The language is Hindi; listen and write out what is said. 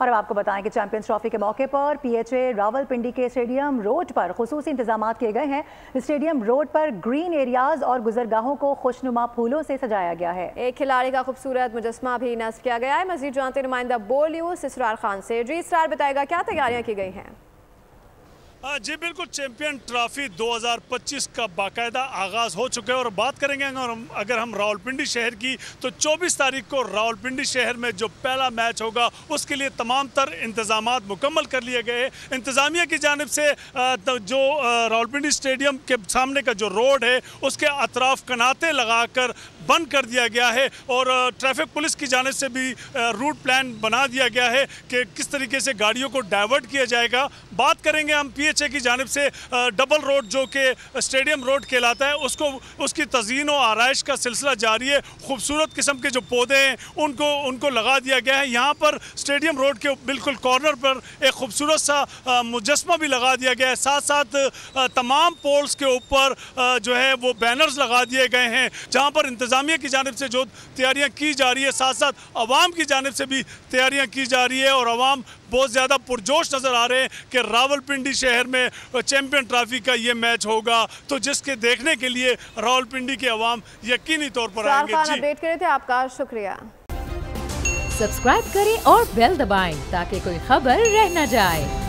और अब आपको बताएं कि चैंपियंस ट्रॉफी के मौके पर पीएचए रावलपिंडी के स्टेडियम रोड पर खुसूसी इंतजाम किए गए हैं। स्टेडियम रोड पर ग्रीन एरियाज और गुजरगाहों को खुशनुमा फूलों से सजाया गया है। एक खिलाड़ी का खूबसूरत मुजस्मा भी नस्ब किया गया है। मजीद जानते नुमाइंदा बोल न्यूज़ इसरार खान से। जी इसरार बताएगा क्या तैयारियां की गई हैं? जी बिल्कुल, चैंपियन ट्रॉफी 2025 का बाकायदा आगाज़ हो चुका है और बात करेंगे अगर हम रावलपिंडी शहर की तो 24 तारीख को रावलपिंडी शहर में जो पहला मैच होगा उसके लिए तमाम तर इंतजामात मुकम्मल कर लिए गए। इंतज़ामिया की जानिब से जो रावलपिंडी स्टेडियम के सामने का जो रोड है उसके अतराफ कनाते लगाकर बंद कर दिया गया है और ट्रैफिक पुलिस की जानिब से भी रूट प्लान बना दिया गया है कि किस तरीके से गाड़ियों को डाइवर्ट किया जाएगा। बात करेंगे हम पीएचए की जानिब से डबल रोड जो कि स्टेडियम रोड कहलाता है उसकी तज़ीन और आराइश का सिलसिला जारी है। खूबसूरत किस्म के जो पौधे हैं उनको लगा दिया गया है। यहाँ पर स्टेडियम रोड के बिल्कुल कॉर्नर पर एक खूबसूरत सा मुजस्मा भी लगा दिया गया है। साथ साथ तमाम पोल्स के ऊपर जो है वो बैनर्स लगा दिए गए हैं जहाँ पर इंतज़ामिया की जानिब से जो तैयारियाँ की जा रही है साथ साथ अवाम की जानिब से भी तैयारियाँ की जा रही है और अवाम बहुत ज़्यादा पुरजोश नज़र आ रहे हैं कि रावलपिंडी शहर में चैंपियन ट्रॉफी का ये मैच होगा, तो जिसके देखने के लिए रावलपिंडी के अवाम यकीनी तौर पर आएंगे। अपडेट करे थे, आपका शुक्रिया। सब्सक्राइब करें और बेल दबाएं ताकि कोई खबर रह न जाए।